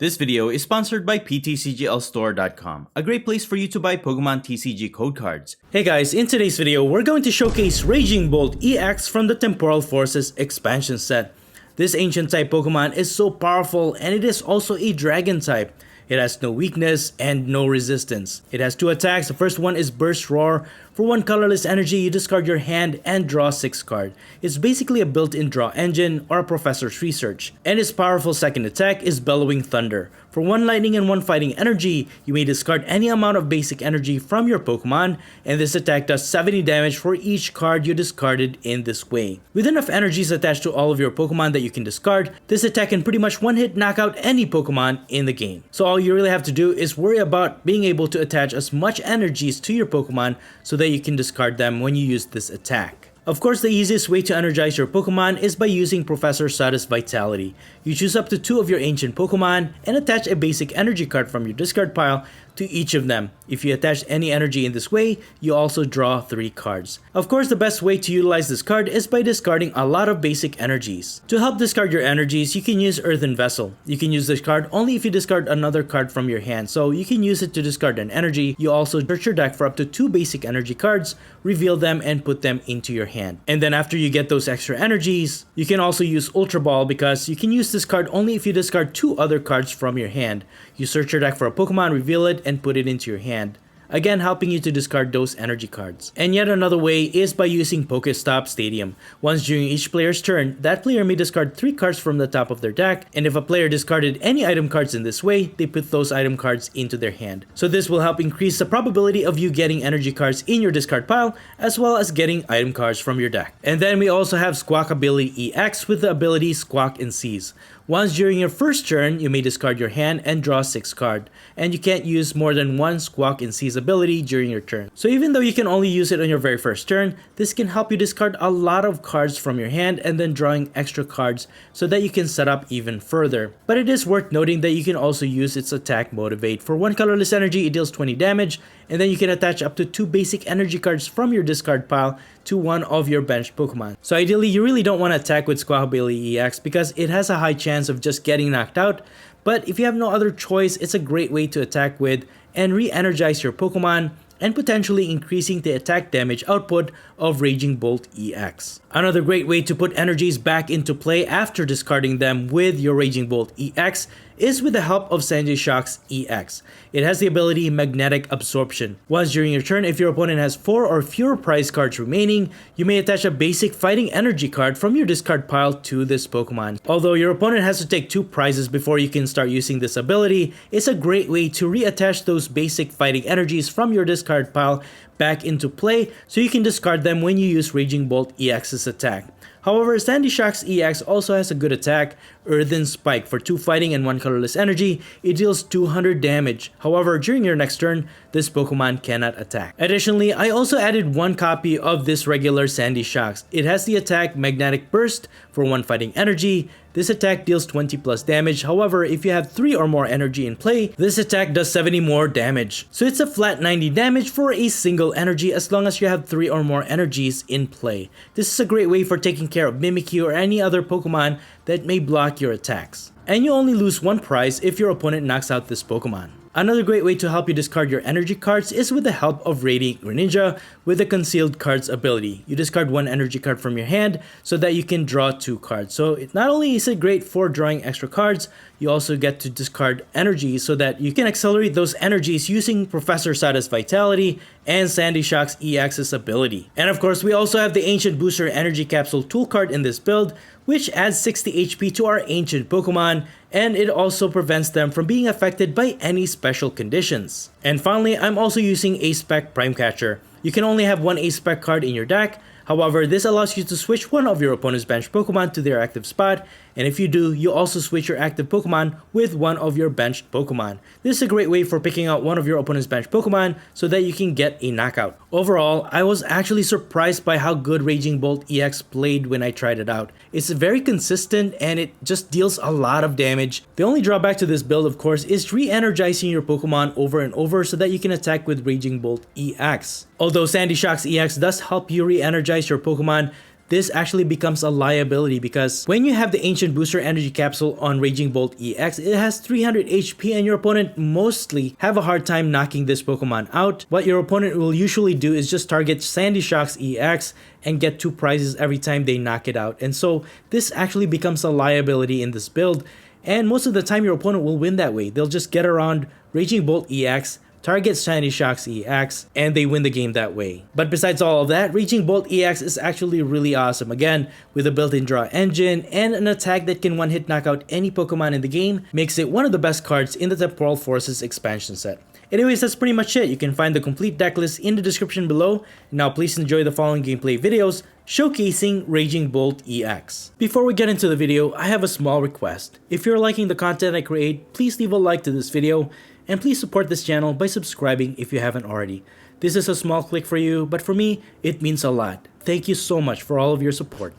This video is sponsored by PTCGLstore.com, a great place for you to buy Pokemon TCG code cards. Hey guys, in today's video, we're going to showcase Raging Bolt EX from the Temporal Forces expansion set. This ancient type Pokemon is so powerful and it is also a dragon type. It has no weakness and no resistance. It has 2 attacks. The first one is Burst Roar. For 1 colorless energy, you discard your hand and draw 6 cards. It's basically a built-in draw engine or a professor's research. And its powerful second attack is Bellowing Thunder. For 1 lightning and 1 fighting energy, you may discard any amount of basic energy from your Pokemon, and this attack does 70 damage for each card you discarded in this way. With enough energies attached to all of your Pokemon that you can discard, this attack can pretty much one-hit knock out any Pokemon in the game. So all you really have to do is worry about being able to attach as much energies to your Pokemon so that you can discard them when you use this attack. Of course, the easiest way to energize your Pokemon is by using Professor Sada's Vitality. You choose up to 2 of your ancient Pokemon and attach a basic energy card from your discard pile to each of them. If you attach any energy in this way, you also draw 3 cards. Of course, the best way to utilize this card is by discarding a lot of basic energies. To help discard your energies, you can use Earthen Vessel. You can use this card only if you discard another card from your hand, so you can use it to discard an energy. You also search your deck for up to 2 basic energy cards, reveal them, and put them into your hand. And then after you get those extra energies, you can also use Ultra Ball because you can use this card only if you discard 2 other cards from your hand. You search your deck for a Pokemon, reveal it, and put it into your hand, again helping you to discard those energy cards. And yet another way is by using Pokestop Stadium. Once during each player's turn, that player may discard 3 cards from the top of their deck, and if a player discarded any item cards in this way, they put those item cards into their hand. So this will help increase the probability of you getting energy cards in your discard pile, as well as getting item cards from your deck. And then we also have Squawkabilly EX with the ability Squawk and Seize. Once during your first turn, you may discard your hand and draw 6 cards, and you can't use more than 1 Squawk and Seize ability during your turn. So even though you can only use it on your very first turn, this can help you discard a lot of cards from your hand and then drawing extra cards so that you can set up even further. But it is worth noting that you can also use its attack Motivate. For 1 colorless energy, it deals 20 damage, and then you can attach up to 2 basic energy cards from your discard pile to one of your benched Pokemon. So ideally, you really don't want to attack with Squawkabilly EX because it has a high chance of just getting knocked out. But if you have no other choice, it's a great way to attack with and re-energize your Pokemon, and potentially increasing the attack damage output of Raging Bolt EX. Another great way to put energies back into play after discarding them with your Raging Bolt EX is with the help of Sandy Shock's EX. It has the ability Magnetic Absorption. Once during your turn, if your opponent has 4 or fewer prize cards remaining, you may attach a basic fighting energy card from your discard pile to this Pokemon. Although your opponent has to take 2 prizes before you can start using this ability, it's a great way to reattach those basic fighting energies from your discard pile back into play so you can discard them when you use Raging Bolt EX's attack. However, Sandy Shock's EX also has a good attack, Earthen Spike. For 2 fighting and 1 colorless energy, it deals 200 damage. However, during your next turn, this Pokemon cannot attack. Additionally, I also added 1 copy of this regular Sandy Shocks. It has the attack Magnetic Burst for 1 fighting energy. This attack deals 20 plus damage. However, if you have 3 or more energy in play, this attack does 70 more damage. So it's a flat 90 damage for a single energy as long as you have 3 or more energies in play. This is a great way for taking care of Mimikyu or any other Pokemon that may block your attacks. And you only lose 1 prize if your opponent knocks out this Pokemon. Another great way to help you discard your energy cards is with the help of Radiant Greninja with the Concealed Cards ability. You discard 1 energy card from your hand so that you can draw 2 cards. So not only is it great for drawing extra cards, you also get to discard energy so that you can accelerate those energies using Professor Sada's Vitality and Sandy Shock's EX's ability. And of course, we also have the Ancient Booster Energy Capsule tool card in this build, which adds 60 HP to our ancient Pokemon, and it also prevents them from being affected by any special conditions. And finally, I'm also using A-Spec Prime Catcher. You can only have 1 A-Spec card in your deck. However, this allows you to switch one of your opponent's bench Pokemon to their active spot, and if you do, you also switch your active Pokemon with one of your benched Pokemon. This is a great way for picking out one of your opponent's bench Pokemon so that you can get a knockout. Overall, I was actually surprised by how good Raging Bolt EX played when I tried it out. It's very consistent and it just deals a lot of damage. The only drawback to this build, of course, is re-energizing your Pokemon over and over so that you can attack with Raging Bolt EX. Although Sandy Shock's EX does help you re-energize your Pokemon, this actually becomes a liability because when you have the Ancient Booster Energy Capsule on Raging Bolt EX, it has 300 HP and your opponent mostly have a hard time knocking this Pokemon out. What your opponent will usually do is just target Sandy Shock's EX and get 2 prizes every time they knock it out. And so this actually becomes a liability in this build, and most of the time your opponent will win that way. They'll just get around Raging Bolt EX, target Sandy Shock's EX, and they win the game that way. But besides all of that, Raging Bolt EX is actually really awesome. Again, with a built-in draw engine and an attack that can one-hit knock out any Pokemon in the game, makes it one of the best cards in the Temporal Forces expansion set. Anyways, that's pretty much it. You can find the complete deck list in the description below. Now please enjoy the following gameplay videos showcasing Raging Bolt EX. Before we get into the video, I have a small request. If you're liking the content I create, please leave a like to this video, and please support this channel by subscribing if you haven't already. This is a small click for you, but for me, it means a lot. Thank you so much for all of your support.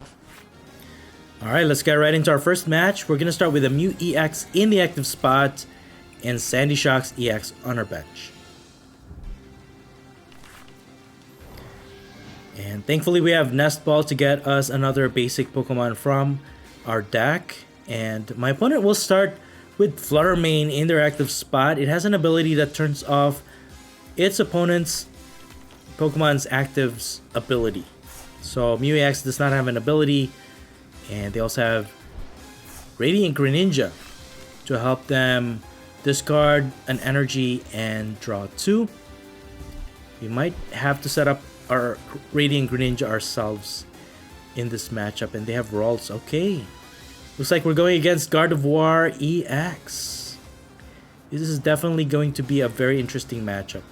Alright, let's get right into our first match. We're going to start with a Mew EX in the active spot and Sandy Shock's EX on our bench. And thankfully we have Nest Ball to get us another basic Pokemon from our deck. And my opponent will start with Flutter Mane in their active spot. It has an ability that turns off its opponent's Pokemon's active's ability. So Mew EX does not have an ability, and they also have Radiant Greninja to help them discard an energy and draw 2. We might have to set up our Radiant Greninja ourselves in this matchup, and they have Rolls. Okay. Looks like we're going against Gardevoir EX. This is definitely going to be a very interesting matchup.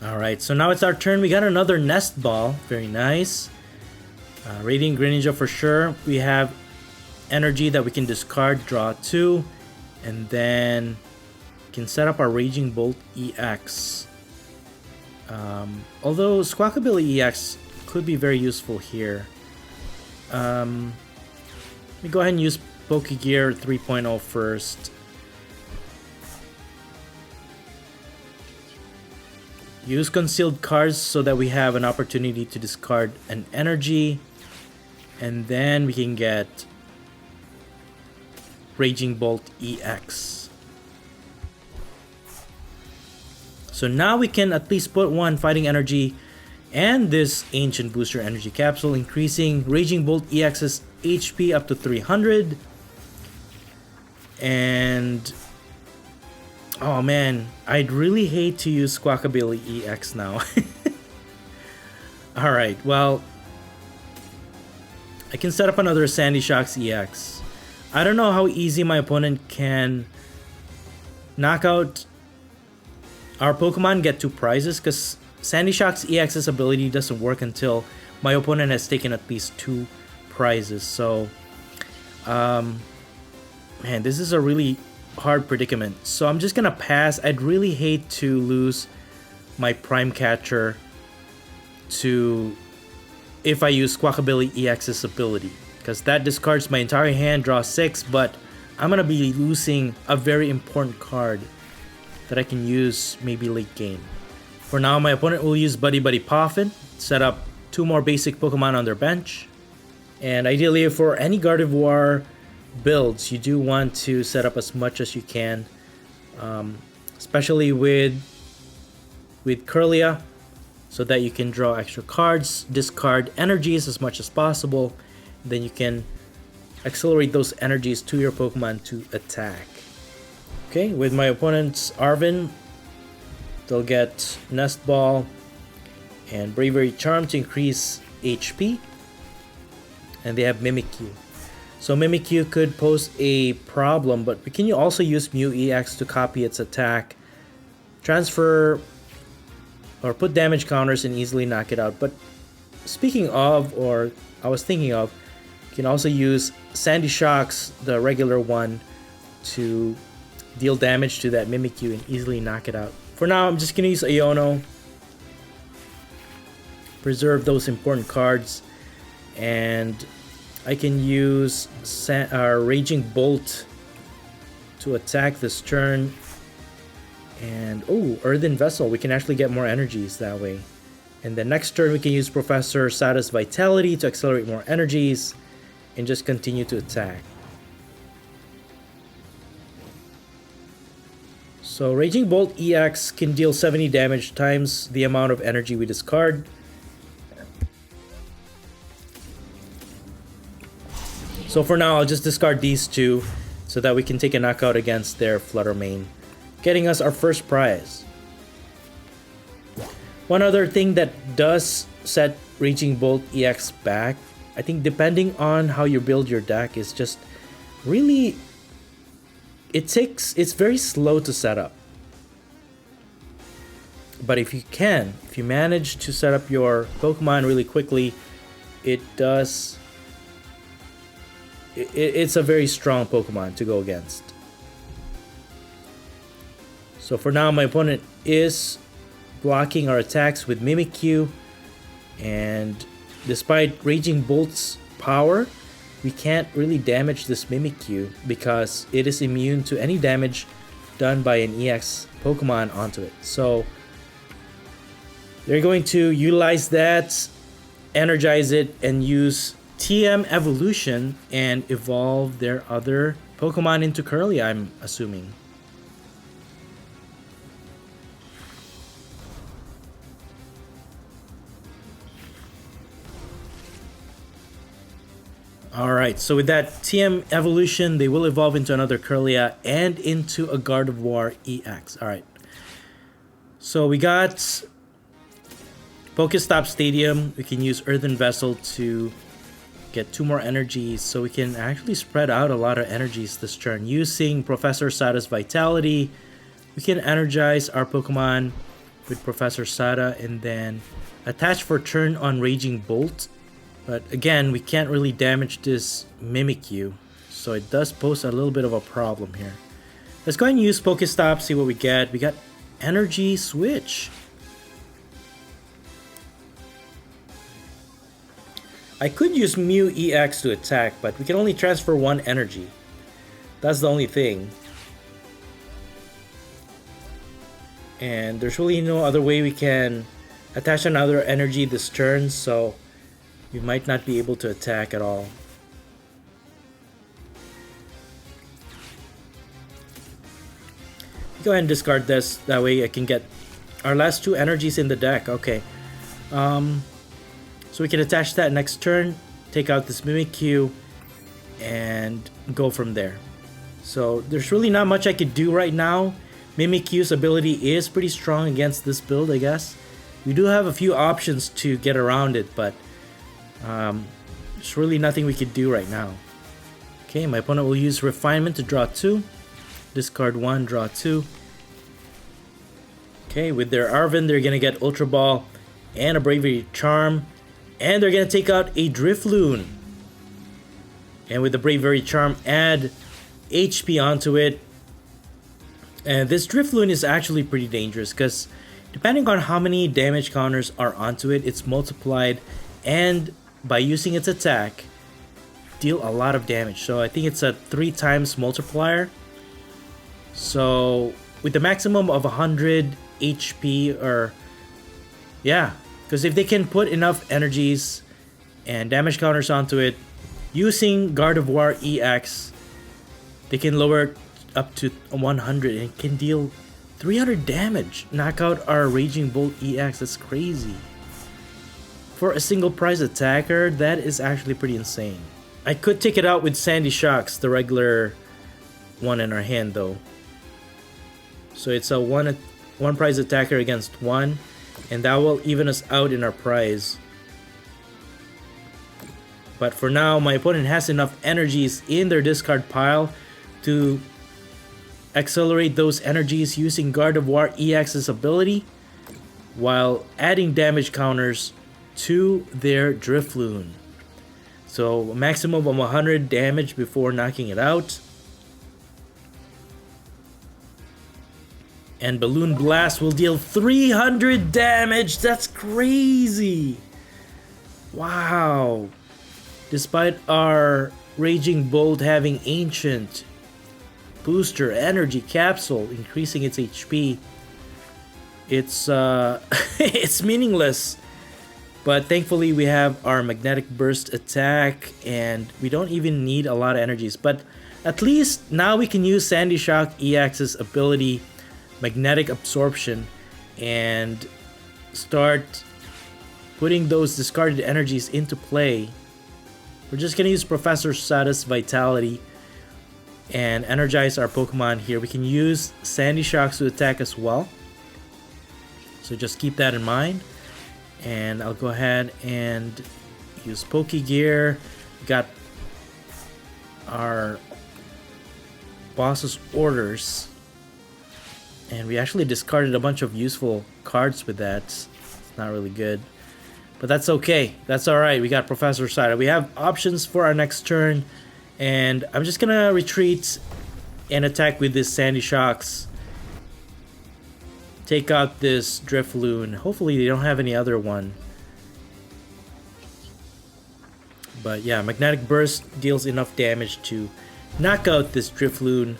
Alright, so now it's our turn. We got another Nest Ball. Very nice. Radiant Greninja for sure. We have energy that we can discard, draw 2, and then we can set up our Raging Bolt EX. Although Squawkabilly EX could be very useful here. Let me go ahead and use Pokegear 3.0 first. Use concealed cards so that we have an opportunity to discard an energy. And then we can get Raging Bolt EX. So now we can at least put one Fighting Energy and this Ancient Booster Energy Capsule, increasing Raging Bolt EX's HP up to 300. And oh man, I'd really hate to use Squawkabilly EX now. Alright, well, I can set up another Sandy Shock's EX. I don't know how easy my opponent can knock out our Pokemon, get 2 prizes, because Sandy Shock's EX's ability doesn't work until my opponent has taken at least 2 prizes. So, man, this is a really hard predicament. So I'm just gonna pass. I'd really hate to lose my Prime Catcher to if I use Squawkabilly EX's ability, because that discards my entire hand, draw 6, but I'm gonna be losing a very important card that I can use maybe late game. For now, my opponent will use Buddy Buddy Poffin, set up 2 more basic Pokemon on their bench. And ideally, for any Gardevoir builds, you do want to set up as much as you can, especially with Kirlia, so that you can draw extra cards, discard energies as much as possible. Then you can accelerate those energies to your Pokemon to attack. Okay, with my opponent's Arvin, they'll get Nest Ball and Bravery Charm to increase HP. And they have Mimikyu. So Mimikyu could pose a problem, but we can also use Mew EX to copy its attack, transfer, or put damage counters and easily knock it out. But speaking of, or I was thinking of, you can also use Sandy Shock's, the regular one, to deal damage to that Mimikyu and easily knock it out. For now, I'm just going to use Iono, preserve those important cards, and I can use Raging Bolt to attack this turn. And oh, Earthen Vessel, we can actually get more energies that way. And then next turn we can use Professor Sada's Vitality to accelerate more energies and just continue to attack. So Raging Bolt EX can deal 70 damage times the amount of energy we discard. So for now, I'll just discard these two so that we can take a knockout against their Flutter Mane, getting us our first prize. One other thing that does set Raging Bolt EX back, I think depending on how you build your deck, is just really, it's very slow to set up. But if you manage to set up your Pokemon really quickly, it's a very strong Pokemon to go against. So for now, my opponent is blocking our attacks with Mimikyu, and despite Raging Bolt's power, we can't really damage this Mimikyu because it is immune to any damage done by an EX Pokemon onto it. So they're going to utilize that, energize it, and use TM Evolution and evolve their other Pokemon into Curly, I'm assuming. Alright, so with that TM Evolution, they will evolve into another Curlia and into a Gardevoir EX. Alright. So we got Pokestop Stadium. We can use Earthen Vessel to get 2 more energies. So we can actually spread out a lot of energies this turn. Using Professor Sada's Vitality, we can energize our Pokemon with Professor Sada and then attach for turn on Raging Bolt. But again, we can't really damage this Mimikyu, so it does pose a little bit of a problem here. Let's go ahead and use Pokestop, see what we get. We got Energy Switch. I could use Mew EX to attack, but we can only transfer 1 energy. That's the only thing. And there's really no other way we can attach another energy this turn, so we might not be able to attack at all. Go ahead and discard this. That way I can get our last 2 energies in the deck. Okay. So we can attach that next turn, take out this Mimikyu, and go from there. So there's really not much I could do right now. Mimikyu's ability is pretty strong against this build, I guess. We do have a few options to get around it, but there's really nothing we could do right now. Okay, my opponent will use Refinement to draw 2. Discard 1, draw 2. Okay, with their Arven, they're going to get Ultra Ball and a Bravery Charm. And they're going to take out a Drifloon. And with the Bravery Charm, add HP onto it. And this Drifloon is actually pretty dangerous because depending on how many damage counters are onto it, it's multiplied, and by using its attack, deal a lot of damage. So I think it's a 3 times multiplier. So with the maximum of 100 HP, or yeah, because if they can put enough energies and damage counters onto it, using Gardevoir EX, they can lower it up to 100 and it can deal 300 damage. Knock out our Raging Bolt EX. That's crazy. For a single prize attacker, that is actually pretty insane. I could take it out with Sandy Shocks, the regular one in our hand though. So it's a one prize attacker against 1, and that will even us out in our prize. But for now, my opponent has enough energies in their discard pile to accelerate those energies using Gardevoir EX's ability while adding damage counters to their Drifloon. So a maximum of 100 damage before knocking it out. And Balloon Blast will deal 300 damage. That's crazy. Wow. Despite our Raging Bolt having Ancient, Booster, Energy, Capsule, increasing its HP, it's it's meaningless But thankfully we have our magnetic burst attack and we don't even need a lot of energies. But at least now we can use Sandy Shock EX's ability, magnetic absorption, and start putting those discarded energies into play. We're just gonna use Professor Sada's Vitality and energize our Pokemon here. We can use Sandy Shocks to attack as well, so just keep that in mind. And I'll go ahead and use Pokegear. We got our boss's orders, and we actually discarded a bunch of useful cards with that. It's not really good, but that's okay. That's alright. We got Professor Sada. We have options for our next turn, and I'm just gonna retreat and attack with this Sandy Shocks. Take out this Drifloon. Hopefully they don't have any other one. But yeah, Magnetic Burst deals enough damage to knock out this Drifloon,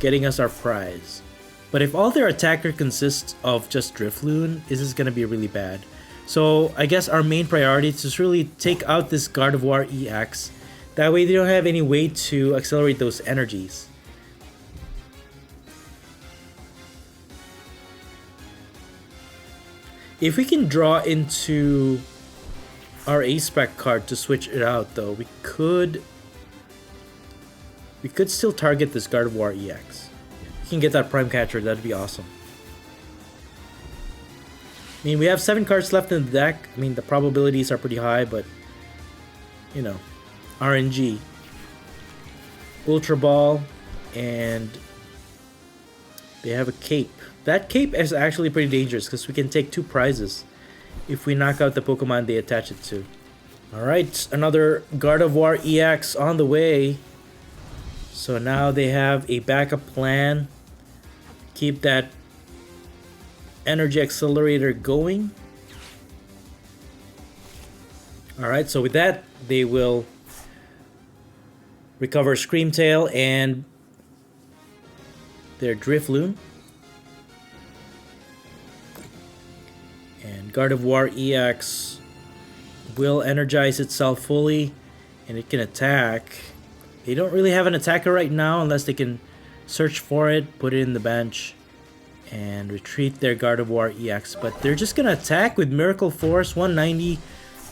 getting us our prize. But if all their attacker consists of just Drifloon, this is going to be really bad. So I guess our main priority is to really take out this Gardevoir EX. That way they don't have any way to accelerate those energies. If we can draw into our A-Spec card to switch it out though, we could still target this Gardevoir EX. If we can get that Prime Catcher, that'd be awesome. I mean, we have 7 cards left in the deck. I mean, the probabilities are pretty high, but you know, RNG. Ultra Ball, and they have a Cape. That Cape is actually pretty dangerous because we can take 2 prizes if we knock out the Pokemon they attach it to. Alright, another Gardevoir EX on the way. So now they have a backup plan. Keep that energy accelerator going. Alright, so with that, they will recover Screamtail and their Drifloon. And Gardevoir EX will energize itself fully, and it can attack. They don't really have an attacker right now unless they can search for it, put it in the bench, and retreat their Gardevoir EX. But they're just gonna attack with Miracle Force 190,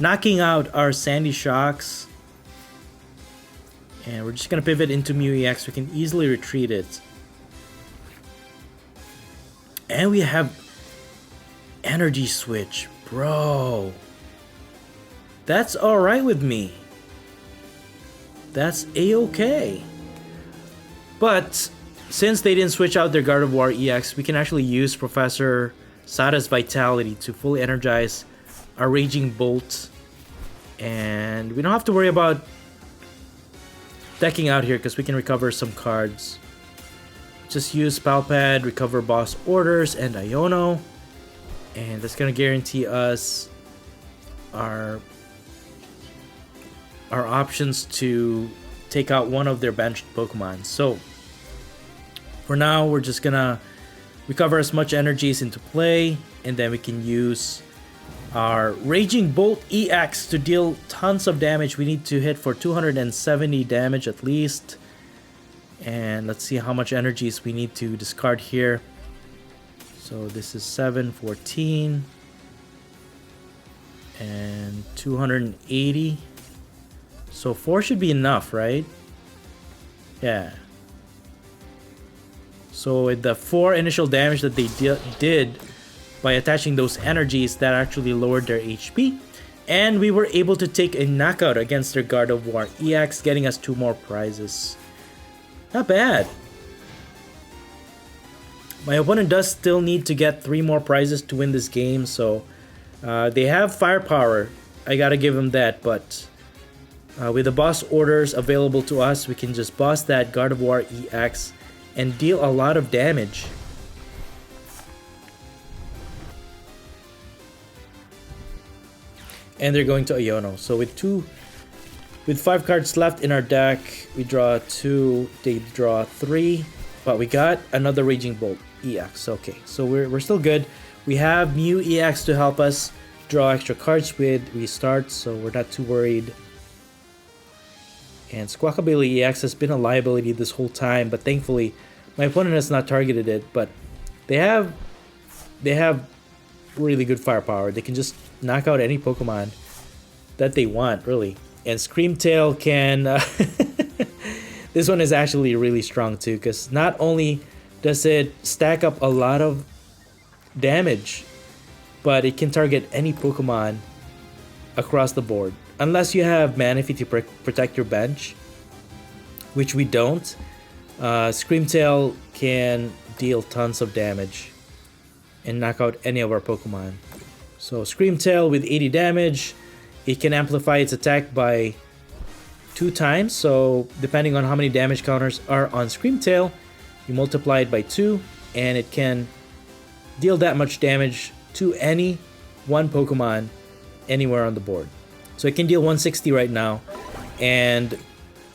knocking out our Sandy Shocks. And we're just gonna pivot into Mew EX. We can easily retreat it. And we have Energy Switch, bro. That's alright with me. That's a-okay. But since they didn't switch out their Gardevoir EX, we can actually use Professor Sada's Vitality to fully energize our Raging Bolt. And we don't have to worry about decking out here because we can recover some cards. Just use Palpad, recover Boss Orders, and Iono. And that's gonna guarantee us our options to take out one of their benched Pokemon. So for now, we're just gonna recover as much energies into play, and then we can use our Raging Bolt EX to deal tons of damage. We need to hit for 270 damage at least. And let's see how much energies we need to discard here. So this is 714 and 280. So 4 should be enough, right? Yeah. So with the 4 initial damage that they did by attaching those energies, that actually lowered their HP. And we were able to take a knockout against their Gardevoir EX, getting us 2 more prizes. Not bad. My opponent does still need to get 3 more prizes to win this game, so they have firepower. I gotta give them that, but with the boss orders available to us, we can just boss that Gardevoir EX and deal a lot of damage. And they're going to Iono. So with 5 cards left in our deck, we draw 2, they draw 3, but we got another Raging Bolt EX. Okay, so we're still good. We have Mew EX to help us draw extra cards with restart, so we're not too worried. And Squawkabilly EX has been a liability this whole time, but thankfully my opponent has not targeted it. But they have really good firepower. They can just knock out any Pokemon that they want, really. And Screamtail can... this one is actually really strong too, because not only does it stack up a lot of damage, but it can target any Pokemon across the board. Unless you have Manaphy to protect your bench, which we don't. Screamtail can deal tons of damage and knock out any of our Pokemon. So Screamtail with 80 damage, it can amplify its attack by 2 times. So depending on how many damage counters are on Screamtail, you multiply it by 2 and it can deal that much damage to any one Pokemon anywhere on the board. So it can deal 160 right now. And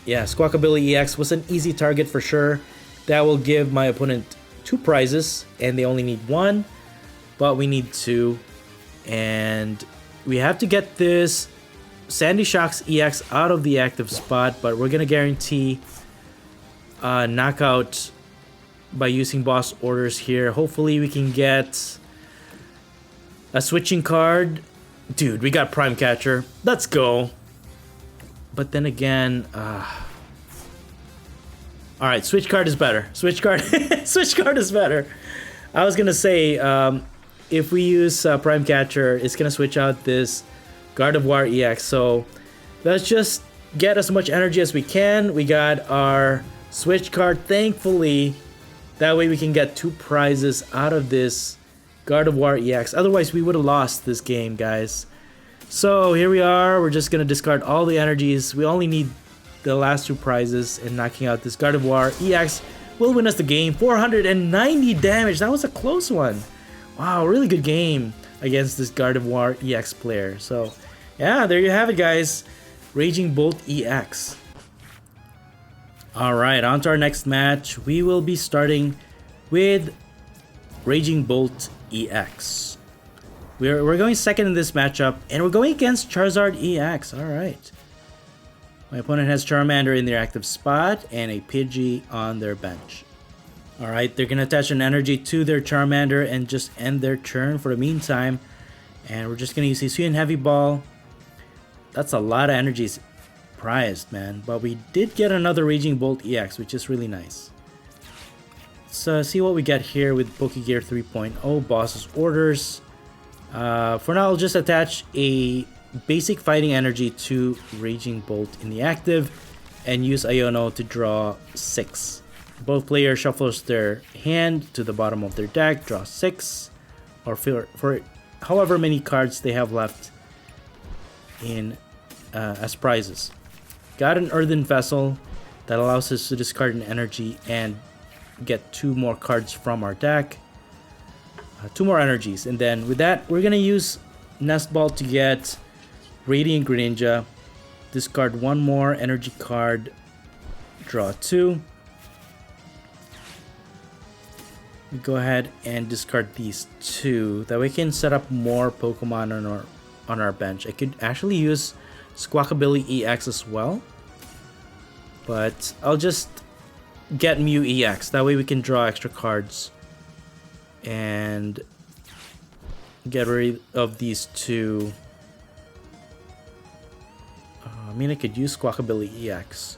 yeah, Squawkabilly EX was an easy target for sure. That will give my opponent 2 prizes, and they only need 1, but we need 2. And we have to get this Sandy Shocks EX out of the active spot, but we're gonna guarantee knockout by using boss orders here. Hopefully we can get a switching card. Dude, we got Prime Catcher. Let's go. But then again, alright, switch card is better. Switch card switch card is better. I was gonna say, if we use Prime Catcher, it's gonna switch out this Gardevoir EX. So let's just get as much energy as we can. We got our switch card, thankfully. That way we can get 2 prizes out of this Gardevoir EX. Otherwise, we would have lost this game, guys. So here we are. We're just gonna discard all the energies. We only need the last 2 prizes, and knocking out this Gardevoir EX will win us the game. 490 damage. That was a close one. Wow, really good game against this Gardevoir EX player. So yeah, there you have it, guys. Raging Bolt EX. Alright, on to our next match. We will be starting with Raging Bolt EX. We're going second in this matchup, and we're going against Charizard EX. Alright. My opponent has Charmander in their active spot and a Pidgey on their bench. Alright, they're going to attach an energy to their Charmander and just end their turn for the meantime. And we're just going to use Hisuian Heavy Ball. That's a lot of energies prized, man. But we did get another Raging Bolt EX, which is really nice. Let's see what we get here with Pokegear 3.0 Boss's Orders. For now, I'll just attach a basic fighting energy to Raging Bolt in the active and use Iono to draw 6. Both players shuffles their hand to the bottom of their deck, draw 6, or for however many cards they have left in as prizes. Got an Earthen Vessel that allows us to discard an energy and get 2 more cards from our deck. 2 more energies, and then with that we're gonna use Nest Ball to get Radiant Greninja, discard 1 more energy card, draw 2. We go ahead and discard these 2. That way we can set up more Pokemon on our bench. I could actually use Squawkabilly EX as well, but I'll just get Mew EX. That way we can draw extra cards and get rid of these 2. I mean, I could use Squawkabilly EX,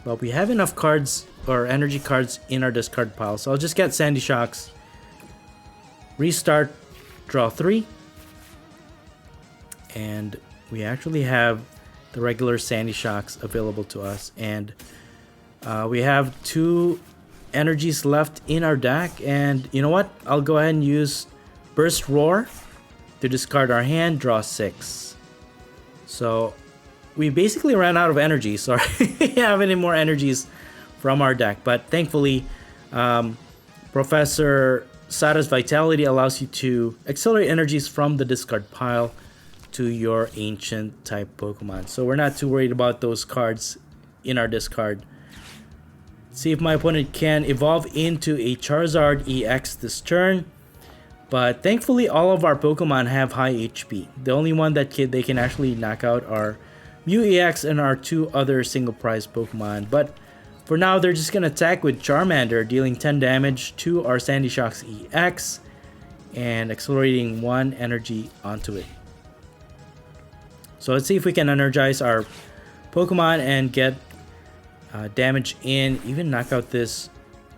but we have enough cards or energy cards in our discard pile, so I'll just get Sandy Shocks, restart, draw 3, and we actually have the regular Sandy Shocks available to us, and we have 2 energies left in our deck. And you know what, I'll go ahead and use Burst Roar to discard our hand, draw 6. So we basically ran out of energy. Sorry, we don't have any more energies from our deck, but thankfully Professor Sada's Vitality allows you to accelerate energies from the discard pile to your ancient type Pokemon. So we're not too worried about those cards in our discard. See if my opponent can evolve into a Charizard EX this turn. But thankfully, all of our Pokemon have high HP. The only one that they can actually knock out are Mew EX and our 2 other single prize Pokemon. But for now, they're just gonna attack with Charmander, dealing 10 damage to our Sandy Shocks EX and accelerating 1 energy onto it. So let's see if we can energize our Pokemon and get damage in, even knock out this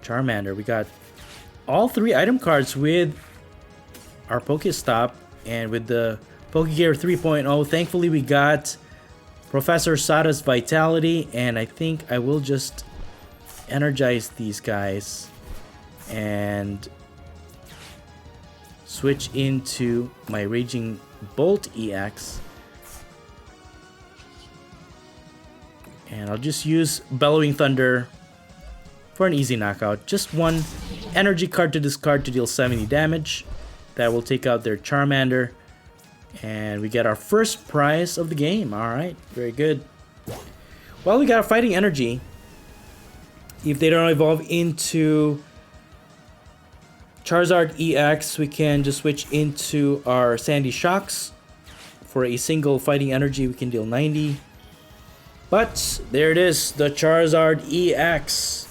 Charmander. We got all 3 item cards with our Pokestop and with the Pokegear 3.0. Thankfully, we got Professor Sada's Vitality, and I think I will just energize these guys and switch into my Raging Bolt EX. And I'll just use Bellowing Thunder for an easy knockout. Just 1 energy card to discard to deal 70 damage. That will take out their Charmander. And we get our first prize of the game. Alright, very good. Well, we got a Fighting Energy. If they don't evolve into Charizard EX, we can just switch into our Sandy Shocks. For a single Fighting Energy, we can deal 90. But there it is, the Charizard EX.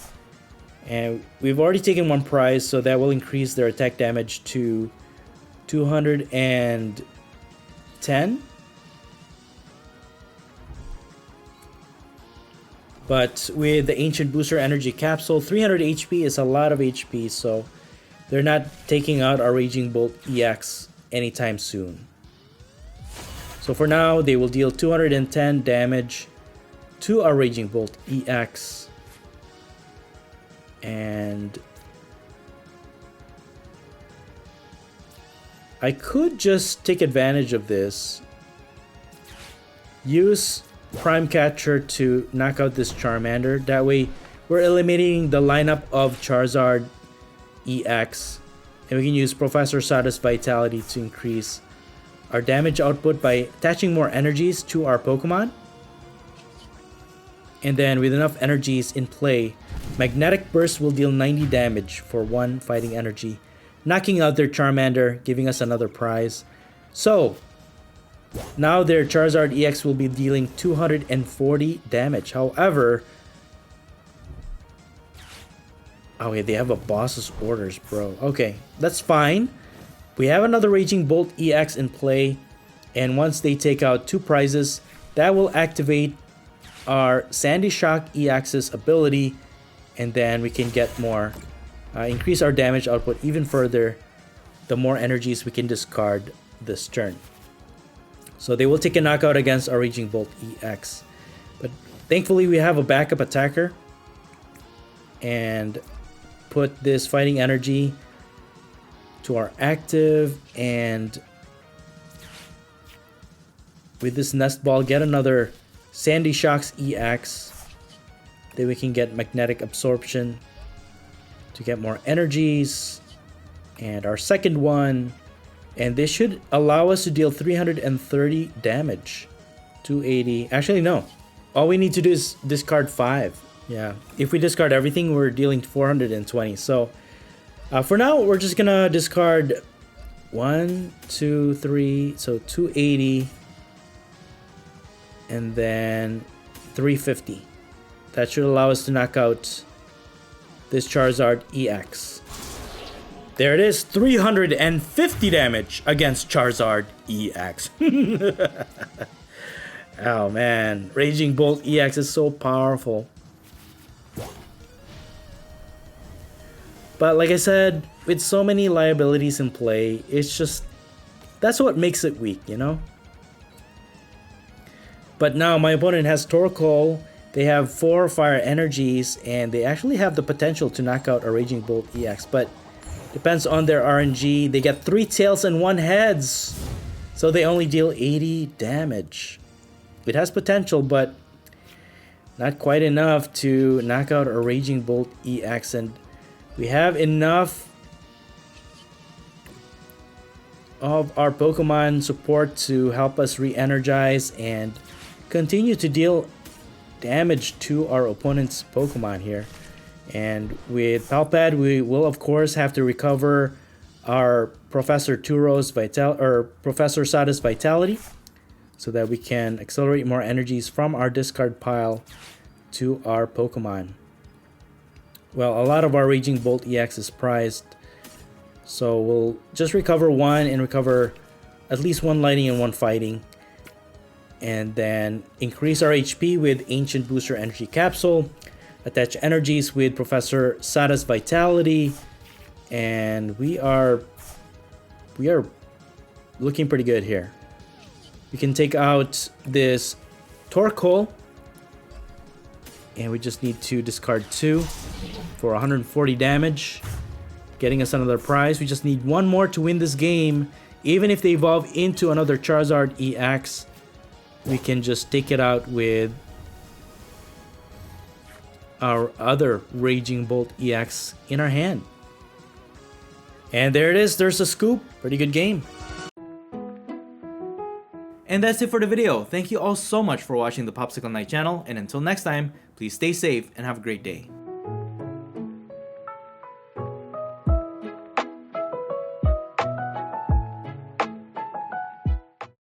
And we've already taken 1 prize, so that will increase their attack damage to 210. But with the Ancient Booster Energy Capsule, 300 HP is a lot of HP, so they're not taking out our Raging Bolt EX anytime soon. So for now, they will deal 210 damage to our Raging Bolt EX. And I could just take advantage of this, use Prime Catcher to knock out this Charmander. That way we're eliminating the lineup of Charizard EX, and we can use Professor Sada's Vitality to increase our damage output by attaching more energies to our Pokemon. And then with enough energies in play, Magnetic Burst will deal 90 damage for 1 Fighting Energy, knocking out their Charmander, giving us another prize. So now their Charizard EX will be dealing 240 damage. However, okay, they have a boss's orders, bro. Okay, that's fine. We have another Raging Bolt EX in play, and once they take out 2 prizes, that will activate our Sandy Shock EX's ability, and then we can get more, increase our damage output even further the more energies we can discard this turn. So they will take a knockout against our Raging Bolt EX. But thankfully we have a backup attacker, and put this Fighting Energy to our active, and with this Nest Ball get another Sandy Shocks EX. Then we can get Magnetic Absorption to get more energies, and our second one, and this should allow us to deal 330 damage. 280. Actually, no. All we need to do is discard 5. Yeah. If we discard everything, we're dealing 420. So for now, we're just gonna discard 1, 2, 3. So 280. And then 350. That should allow us to knock out this Charizard EX. There it is, 350 damage against Charizard EX. Oh man, Raging Bolt EX is so powerful. But like I said, with so many liabilities in play, it's just, that's what makes it weak, you know? But now my opponent has Torkoal. They have 4 fire energies, and they actually have the potential to knock out a Raging Bolt EX, but depends on their RNG. They get 3 tails and 1 heads, so they only deal 80 damage. It has potential, but not quite enough to knock out a Raging Bolt EX, and we have enough of our Pokemon support to help us re-energize and continue to deal damage to our opponent's Pokemon here. And with Palpad, we will of course have to recover our Professor Professor Sada's Vitality, so that we can accelerate more energies from our discard pile to our Pokemon. Well, a lot of our Raging Bolt EX is prized, so we'll just recover one and recover at least one Lightning and one Fighting, and then increase our HP with Ancient Booster Energy Capsule, attach energies with Professor Sada's Vitality, and we are looking pretty good here. We can take out this Torkoal, and we just need to discard 2 for 140 damage, getting us another prize. We just need one more to win this game. Even if they evolve into another Charizard EX, we can just take it out with our other Raging Bolt EX in our hand. And there it is, there's a scoop. Pretty good game. And that's it for the video. Thank you all so much for watching the Popsicleknight channel, and until next time, please stay safe and have a great day.